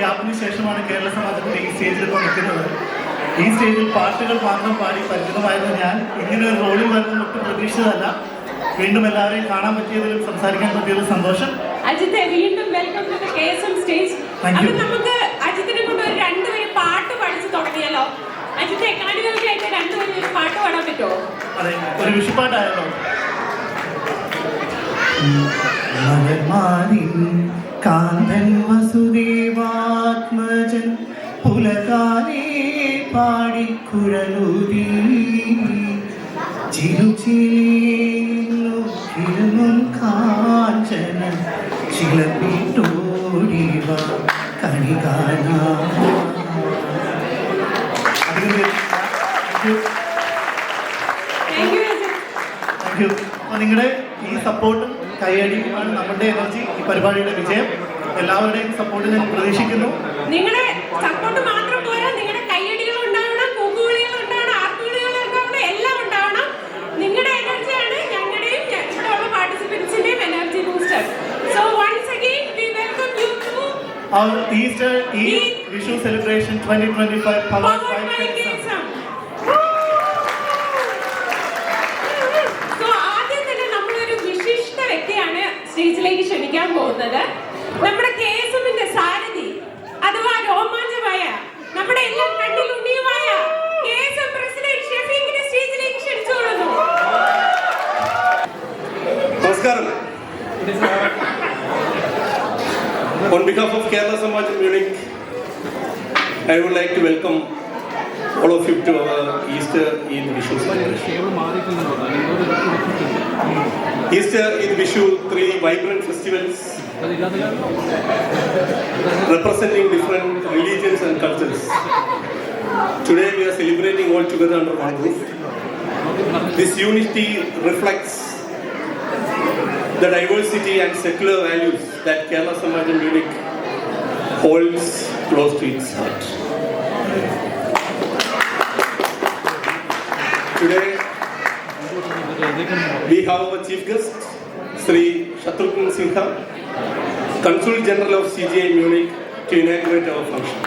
ഗ്യാപ്പിന് ശേഷമാണ് കേരള സമാജത്തിന്റെ ഈ സ്റ്റേജിൽ ഇപ്പോൾ നിൽക്കുന്നത്. ഈ സ്റ്റേജിൽ പാട്ടുകൾ മാത്രം പാടി പരിചിതമായിരുന്ന ഞാൻ ഇങ്ങനെ ഒരു റോളിൽ വരുന്ന ഒട്ടും പ്രതീക്ഷിച്ചതല്ല. വീണ്ടും എല്ലാവരെയും കാണാൻ പറ്റിയതിലും സംസാരിക്കാൻ പറ്റിയതിലും സന്തോഷം. അജിത്തെ വീണ്ടും welcome to the KSM stage. അപ്പോൾ നമുക്ക് അജിത്തിനെ കൊണ്ട് ഒരു രണ്ടുപേരും പാട്ട് പഠിച്ചു തുടങ്ങിയാലോ? അജിത്തെ എക്കാഡമികമായിട്ട് രണ്ടുപേരും ഒരു പാട്ട് പാടാൻ പറ്റുമോ? അതെ, ഒരു വിഷുപ്പാട്ടായാലോ? കാന്തൻ വസുദേവാത്മജൻ പുലകാലേ പാടിക്കുഴലൂരി ചിരുചിരുന്നും കാഞ്ചന ചിലപ്പിട്ടോടിവ കണി കാണാ. നിങ്ങളുടെ ഈ സപ്പോർട്ടും കൈയടിയുമാണ് നമ്മുടെ എനർജി, ഈ പരിപാടിയുടെ വിജയം. എല്ലാവരുടെയും സപ്പോർട്ട് ഞാൻ പ്രതീക്ഷിക്കുന്നു. നിങ്ങളുടെ സപ്പോർട്ട് മാത്രം പോരാ, നിങ്ങളുടെ കൈയടികൾ ഉണ്ടാവണം, കൂക്കുവിളികൾ ഉണ്ടാവണം, ആർപ്പുവിളികൾ ഉണ്ടാവണം, എല്ലാം ഉണ്ടാവണം. നിങ്ങളുടെ എനർജിയാണ് ഞങ്ങളുടെയും ഇവിടെയുള്ള പാർട്ടിസിപ്പൻസിന്റെയും energy booster. So once again we welcome you to our Easter Eid Vishu celebration 2025 powered by KSM. സ്റ്റേജിലേക്ക് ക്ഷണിക്കാൻ പോകുന്നത് നമ്മുടെ KSMന്റെ സാരഥി അഥവാ രോമാഞ്ചമായ നമ്മുടെ എല്ലാം കണ്ണിൽ ഉണ്ണിയുമായ KSM പ്രസിഡന്റ് ഷെഫീഖിനെ സ്റ്റേജിലേക്ക് ക്ഷണിച്ചുകൊള്ളുന്നു. നമസ്കാരം. On behalf of Kerala Samaj Munich, I would like to welcome all of you to our Easter Eid Vishu celebration. Easter Eid Vishu, 3 vibrant festivals representing different religions and cultures. Today we are celebrating all together under one roof. This unity reflects the diversity and secular values that Kerala Samaj Munich holds close to its heart. Today we have our chief guest, Sri Shatrughan Sinha, Consul General of CGI Munich, to inaugurate our function.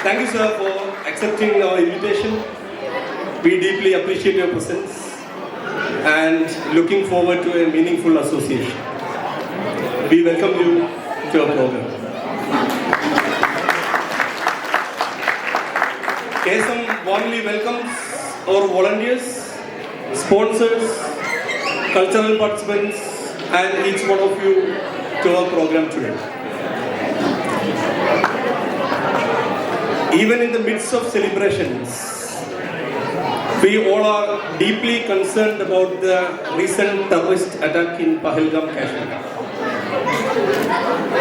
Thank you, sir, for accepting our invitation. We deeply appreciate your presence and looking forward to a meaningful association. We welcome you to our program. KSM warmly welcomes our volunteers, sponsors, cultural participants, and each one of you to our program today. Even in the midst of celebrations, we all are deeply concerned about the recent terrorist attack in Pahalgam, Kashmir.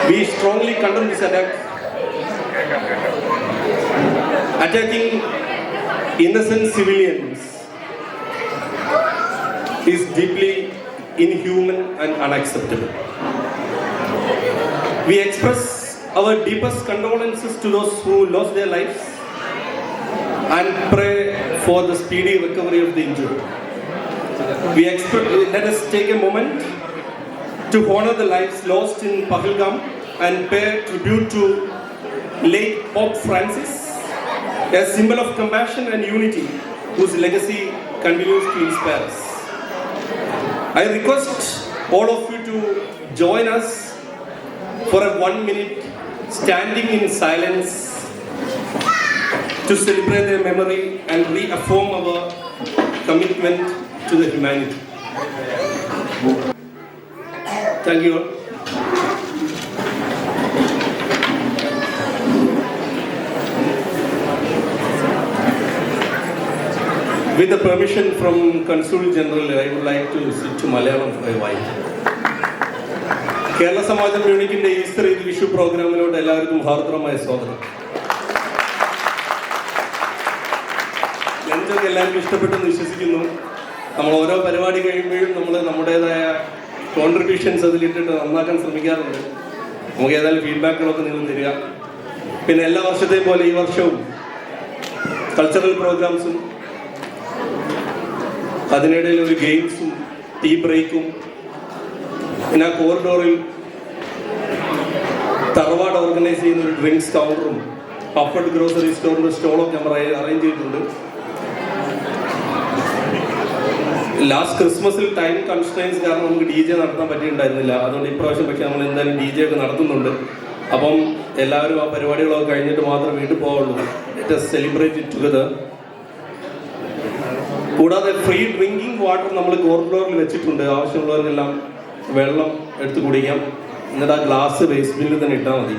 We strongly condemn this attack. Attacking innocent civilians is deeply inhuman and unacceptable. We express our deepest condolences to those who lost their lives and pray for the speedy recovery of the injured. Let us take a moment to honor the lives lost in Pahalgam and pay tribute to late Pope Francis, a symbol of compassion and unity whose legacy continues to inspire us. I request all of you to join us for a 1-minute standing in silence to celebrate their memory and reaffirm our commitment to the humanity. Thank you all. With the permission from Consul General, I would like to switch to Malayalam for a while. Kerala Samajam മ്യൂണിക്കിന്റെ Easter Eid Vishu പ്രോഗ്രാമിലോട്ട് എല്ലാവർക്കും ഹാർദവമായ സ്വാഗതം. ഞങ്ങൾക്ക് എല്ലാവർക്കും ഇഷ്ടപ്പെട്ടെന്ന് വിശ്വസിക്കുന്നു. നമ്മൾ ഓരോ പരിപാടി കഴിയുമ്പോഴും നമ്മൾ നമ്മുടേതായ കോൺട്രിബ്യൂഷൻസ് അതിലിട്ടിട്ട് നന്നാക്കാൻ ശ്രമിക്കാറുണ്ട്. നമുക്ക് ഏതായാലും ഫീഡ്ബാക്കുകളൊക്കെ നിങ്ങൾ തരിക. പിന്നെ എല്ലാ വർഷത്തെയും പോലെ ഈ വർഷവും കൾച്ചറൽ പ്രോഗ്രാംസും അതിനിടയിൽ ഒരു ഗെയിംസും ടീ ബ്രേക്കും പിന്നെ ആ കോറിഡോറിൽ തറവാട് ഓർഗനൈസ് ചെയ്യുന്ന ഒരു ഡ്രിങ്ക്സ് കൗണ്ടറും പപ്പഡ് ഗ്രോസറി സ്റ്റോറിൻ്റെ സ്റ്റോളൊക്കെ നമ്മൾ അറേഞ്ച് ചെയ്തിട്ടുണ്ട്. ലാസ്റ്റ് ക്രിസ്മസിൽ ടൈം കൺസ്ട്രെയിൻസ് കാരണം നമുക്ക് DJ നടത്താൻ പറ്റിയിട്ടുണ്ടായിരുന്നില്ല. അതുകൊണ്ട് ഇപ്രാവശ്യം പക്ഷേ നമ്മൾ എന്തായാലും DJ ഒക്കെ നടത്തുന്നുണ്ട്. അപ്പം എല്ലാവരും ആ പരിപാടികളൊക്കെ കഴിഞ്ഞിട്ട് മാത്രമേ വീട്ടിൽ പോവുള്ളൂ. Let us celebrate it together. കൂടാതെ ഫ്രീ ഡ്രിങ്കിങ് വാട്ടർ നമ്മൾ കോറിഡോറിൽ വെച്ചിട്ടുണ്ട്. ആവശ്യമുള്ളവർക്കെല്ലാം വെള്ളം എടുത്ത് കുടിക്കാം. എന്നിട്ട് ആ ഗ്ലാസ് വേസ്റ്റ് ബിന്നിൽ തന്നെ ഇട്ടാൽ മതി.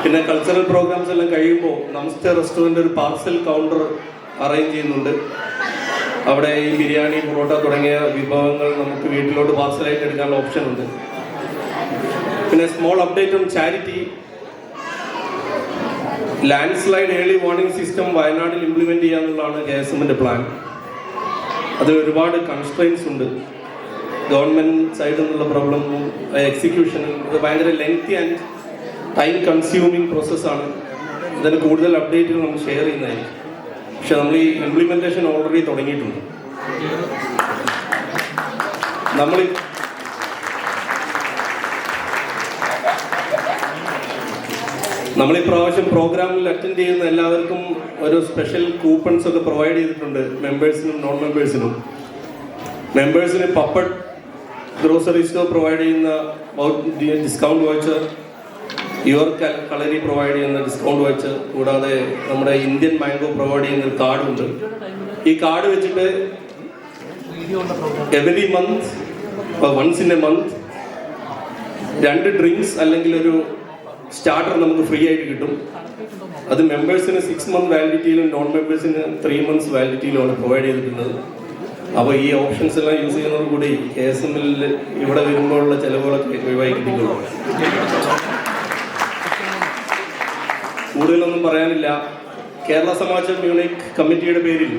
പിന്നെ കൾച്ചറൽ പ്രോഗ്രാംസ് എല്ലാം കഴിയുമ്പോൾ നമസ്തേ റെസ്റ്റോറൻറ്റ് ഒരു പാർസൽ കൗണ്ടർ അറേഞ്ച് ചെയ്യുന്നുണ്ട്. അവിടെ ഈ ബിരിയാണി, പൊറോട്ട തുടങ്ങിയ വിഭവങ്ങൾ നമുക്ക് വീട്ടിലോട്ട് പാർസലായിട്ട് എടുക്കാനുള്ള ഓപ്ഷൻ ഉണ്ട്. പിന്നെ small update on charity. Land slide early warning system വയനാട്ടിൽ ഇംപ്ലിമെൻറ്റ് ചെയ്യാന്നുള്ളതാണ് KSMൻ്റെ പ്ലാൻ. അതിൽ ഒരുപാട് കൺസ്ട്രെയിൻസ് ഉണ്ട്. ഗവൺമെൻറ് സൈഡിൽ നിന്നുള്ള പ്രോബ്ലമും എക്സിക്യൂഷനും ഇത് ഭയങ്കര ലെങ്തി ആൻഡ് ടൈം കൺസ്യൂമിങ് പ്രോസസ്സാണ്. ഇതിന് കൂടുതൽ അപ്ഡേറ്റുകൾ നമ്മൾ ഷെയർ ചെയ്യുന്നതായിരിക്കും. പക്ഷെ നമ്മൾ ഈ ഇംപ്ലിമെൻറ്റേഷൻ ഓൾറെഡി തുടങ്ങിയിട്ടുണ്ട്. നമ്മൾ ഈ പ്രാവശ്യം പ്രോഗ്രാമിൽ അറ്റൻഡ് ചെയ്യുന്ന എല്ലാവർക്കും ഒരു സ്പെഷ്യൽ കൂപ്പൺസ് ഒക്കെ പ്രൊവൈഡ് ചെയ്തിട്ടുണ്ട്, മെമ്പേഴ്സിനും നോൺ മെമ്പേഴ്സിനും. മെമ്പേഴ്സിന് പപ്പഡ് ഗ്രോസറി സ്റ്റോർ പ്രൊവൈഡ് ചെയ്യുന്ന discount voucher, your Kalari provide ചെയ്യുന്ന ഡിസ്കൗണ്ട് വൗച്ചർ, കൂടാതെ നമ്മുടെ ഇന്ത്യൻ മാംഗോ പ്രൊവൈഡ് ചെയ്യുന്ന ഒരു കാർഡുണ്ട്. ഈ കാർഡ് വെച്ചിട്ട് every month once in a month 2 drinks അല്ലെങ്കിൽ ഒരു സ്റ്റാർട്ടർ നമുക്ക് ഫ്രീ ആയിട്ട് കിട്ടും. അത് മെമ്പേഴ്സിന് 6 month വാലിഡിറ്റിയിലും നോൺ മെമ്പേഴ്സിന് 3 months വാലിഡിറ്റിയിലുമാണ് പ്രൊവൈഡ് ചെയ്തിട്ടുള്ളത്. അപ്പോൾ ഈ ഓപ്ഷൻസ് എല്ലാം യൂസ് ചെയ്യുന്നതോട് കൂടി KSMൽ ഇവിടെ വരുമ്പോഴുള്ള ചിലവുകളൊക്കെ ഒഴിവായി കിട്ടിയിട്ടുള്ളൂ. കൂടുതലൊന്നും പറയാനില്ല. കേരള സമാജം മ്യൂണിക് കമ്മിറ്റിയുടെ പേരിൽ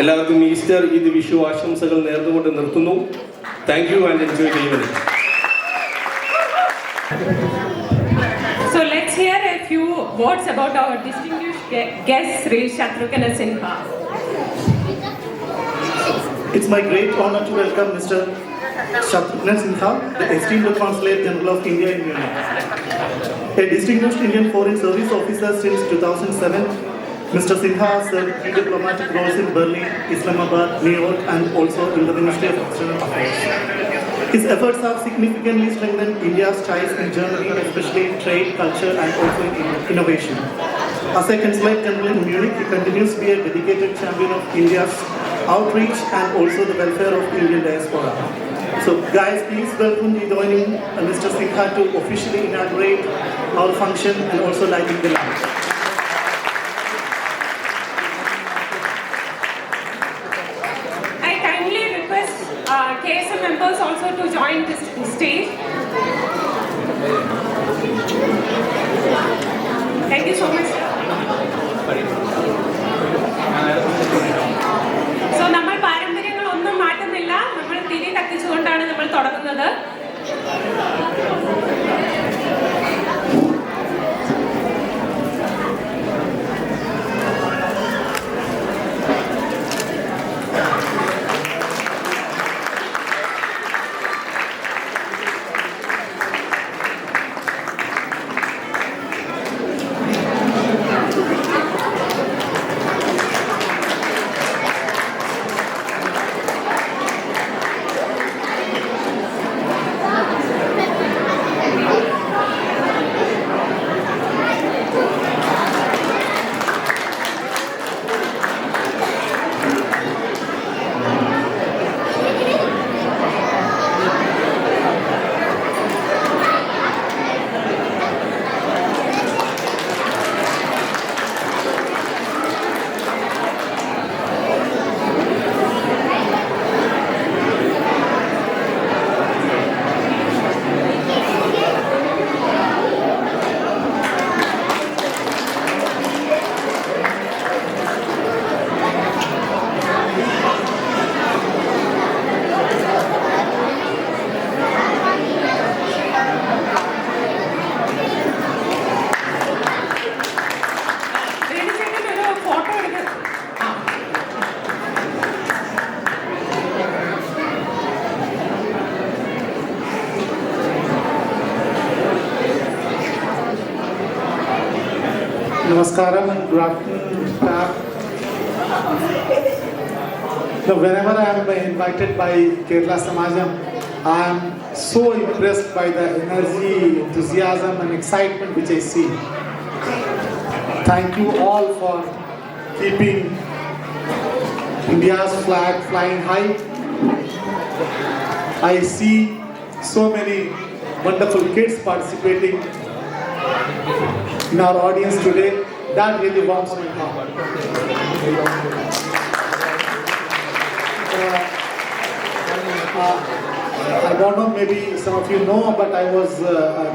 എല്ലാവർക്കും ഈസ്റ്റർ, ഈദ്, വിഷു ആശംസകൾ നേർന്നുകൊണ്ട് നിർത്തുന്നു. Thank you and enjoy the evening. So let's hear a few words about our distinguished guest Sri Shatrugna Sinha. It's my great honor to welcome Mr. Shatrugna Sinha, the esteemed Consulate General of India in Munich. A distinguished Indian Foreign Service officer since 2007, Mr. Sinha has served key diplomatic roles in Berlin, Islamabad, New York, and also in the Ministry of External Affairs. His efforts have significantly strengthened India's ties in Germany, especially in trade, culture, and also in innovation. As a Consulate General in Munich, he continues to be a dedicated champion of India's outreach and also the welfare of the Indian diaspora. So guys, please welcome me joining Mr. Sinha to officially inaugurate our function and also lighting the lamp. I kindly request KSM members also to join this stage. Thank you so much. So നമ്മൾ പാരമ്പര്യങ്ങളൊന്നും മാറ്റുന്നില്ല. നമ്മൾ തിരി കത്തിച്ചുകൊണ്ടാണ് നമ്മൾ തുടങ്ങുന്നത്. Namaskaram and good afternoon, staff. Now, whenever I am invited by Kerala Samajam, I am so impressed by the energy, enthusiasm and excitement which I see. Thank you all for keeping India's flag flying high. I see so many wonderful kids participating in our audience today. That really warms my heart. I don't know, maybe some of you know, but I was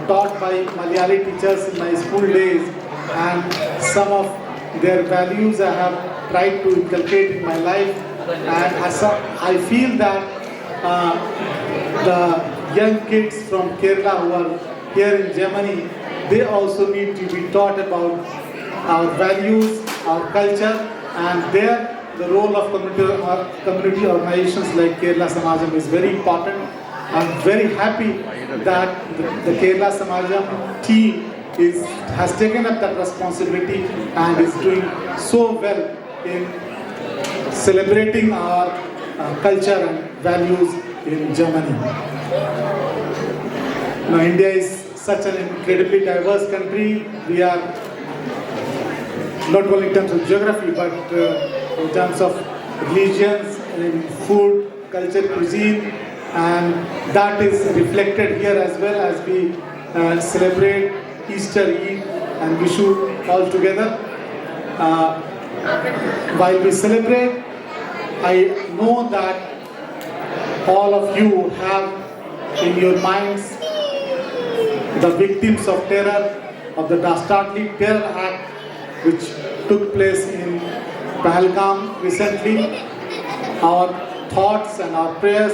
taught by Malayali teachers in my school days, and some of their values I have tried to inculcate in my life. And I feel that the young kids from Kerala who are here in Germany, they also need to be taught about our values, our culture, and there the role of community organizations like Kerala Samajam is very important. I'm very happy that the Kerala Samajam team has taken up that responsibility and is doing so well in celebrating our culture and values in Germany. Now, India is such an incredibly diverse country. We are not only in terms of geography, but in terms of religions, in food, culture, cuisine, and that is reflected here as well as we celebrate Easter, Eid, and Vishu all together. While we celebrate, I know that all of you have in your minds the victims of terror, of the dastardly terror act which took place in Pahalgam recently. Our thoughts and our prayers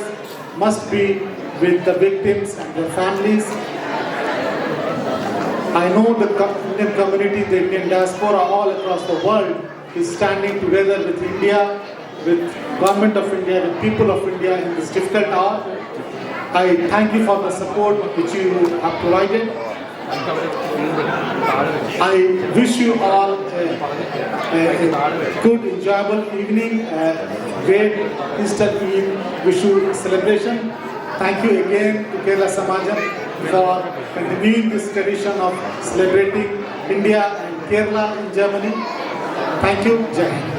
must be with the victims and their families. I know the Indian community, the Indian diaspora all across the world is standing together with India, with Government of India, with people of India in this difficult hour. I thank you for the support which you have provided. I wish you all a good, enjoyable evening, a great Easter Eve Vishu celebration. Thank you again to Kerala Samajam for continuing this tradition of celebrating India and Kerala in Germany. Thank you. Jai Hind.